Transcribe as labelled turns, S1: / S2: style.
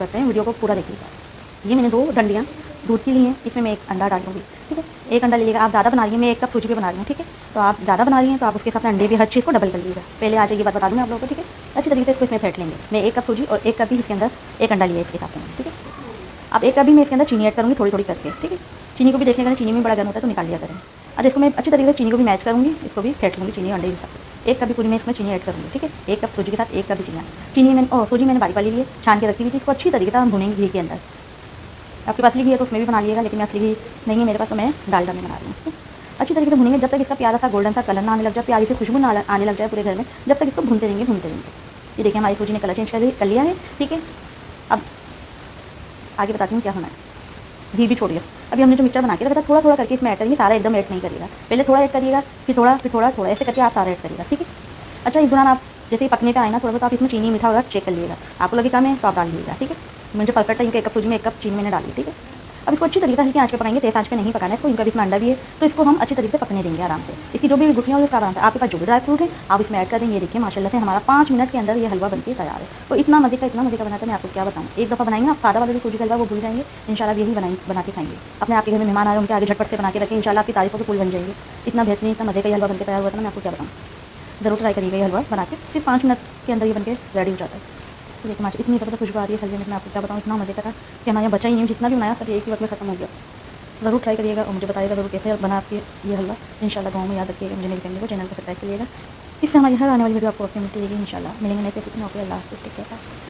S1: करते हैं, वीडियो को पूरा देखिएगा। ये मैंने 2 डंडियाँ दूध की ली हैं, इसमें मैं 1 अंडा डाल दूँगी, ठीक है। 1 अंडा लीजिएगा, आप ज़्यादा बना रही हैं, मैं 1 कप सूजी पे बना रही हूँ, ठीक है। तो आप ज़्यादा बना रही हैं तो आप उसके साथ अंडे भी हर चीज़ को डबल कर लीजिएगा। पहले आज ये बात बता दूँ मैं आप लोगों को, ठीक है। अच्छी तरीके से इसको इसमें फेंट लेंगे। मैं 1 कप सूजी और 1 कप ही इसके अंदर 1 अंडा लिया इसके साथ में, ठीक है। अब 1 कप भी मैं इसके अंदर चीनी ऐड करूँगी थोड़ी-थोड़ी करके, ठीक है। चीनी को भी देखिएगा, चीनी में बड़ा गर्म होता है तो निकाल लिया करें। अब इसको मैं अच्छी तरीके से चीनी को भी मैच करूँगी, इसको भी फेंट लूँगी चीनी और अंडे के साथ। 1 कप भी पूरी मैं इसमें चीनी ऐड करूँगी, ठीक है। 1 कप सूजी के साथ 1 कप भी चीनी मैंने सूजी मैंने बारीक वाली ली है, छान के रखी हुई थी। इसको अच्छी तरीके से हम भुनेंगे घी के अंदर। आपके पास असली घी है तो उसमें भी बना लीजिएगा, लेकिन असली घी नहीं है मेरे पास तो मैं डालडा में बना रही हूँ। अच्छी तरीके से भुनेंगे जब तक इसका प्यारा सा गोल्डन सा कलर ना आने लग जाए, प्यारी सी खुशबू ना आने लग जाए पूरे घर में, जब तक इसको भूनते रहेंगे भूनते रहेंगे। ये देखिए हमारी सूजी ने कलर चेंज कर लिया है, ठीक है। अब आगे बताती हूँ क्या होना है। घी भी छोड़िए। अभी हमने जो मिक्सचर बना के रखा था थोड़ा-थोड़ा करके इसमें ऐड करेंगे, सारा एकदम ऐड नहीं करिएगा। पहले थोड़ा ऐड करिएगा, फिर थोड़ा, फिर थोड़ा, थोड़ा ऐसे करके आप सारा ऐड करिएगा, ठीक है। अच्छा, इस दौरान आप जैसे ही पकने पे आए ना थोड़ा बहुत आप इसमें चीनी मीठा वगैरह चेक कर लीजिएगा। आपको लगे कम है तो आप डाल लीजिएगा, ठीक है। मुझे परफेक्ट है, 1 कप सूजी में 1 कप चीनी मैंने डाली, ठीक है। अब इसको अच्छी तरीके से हल्की आँच पे पकाएंगे, तेज़ आँच पे नहीं पकाना है इसको, इनका भी इसमें अंडा भी है तो इसको हम अच्छी तरीके से पकने देंगे आराम से। इसकी जो भी गुठलियाँ होगी आराम से, आपके पास जो भी ड्राई फ्रूट है आप इसमें ऐड कर देंगे। ये देखिए माशाल्लाह से हमारा 5 मिनट के अंदर ये हलवा बनके तैयार है। तो इतना मज़े का बना था, मैं आपको क्या बताऊँ। एक दफ़ा बनाएंगे आप सादा वाला जो सूजी का हलवा वो भूल जाएंगे, इंशाल्लाह यही बना के खाएंगे। अपने आपके घर में मेहमान आ रहे हैं उनके आगे झटपट से बना के रखें, इंशाल्लाह आपकी तारीफ़ों के पुल बन जाएंगे। इतना बेहतरीन इतना मज़े का हलवा बनके तैयार हुआ था ना, मैं आपको क्या बताऊँ। ज़रूर ट्राई करिएगा ये हलवा बना के, सिर्फ 5 मिनट के अंदर ये बनके रेडी हो जाता है। तो देखिए माशा इतनी ज़बरदस्त खुशबू आ रही है हलवे में, मैं आपको क्या बताऊँ, इतना मज़े का था कि हमारे यहाँ बचा ही नहीं, जितना भी बनाया सब एक ही वक्त में खत्म हो गया। ज़रूर ट्राई करिएगा और मुझे बताइएगा ज़रूर कैसे बना आपके ये हलवा। इंशाल्लाह गाँव में याद रखिएगा, मुझे मेरी फैमिली को चैनल को सब्सक्राइब करिएगा। इससे हमारी हर आने वाली वीडियो आपको मिलती रहेगी इंशाल्लाह। मिलेंगे नए किसी मौके। अल्लाह हाफ़िज़, टेक केयर।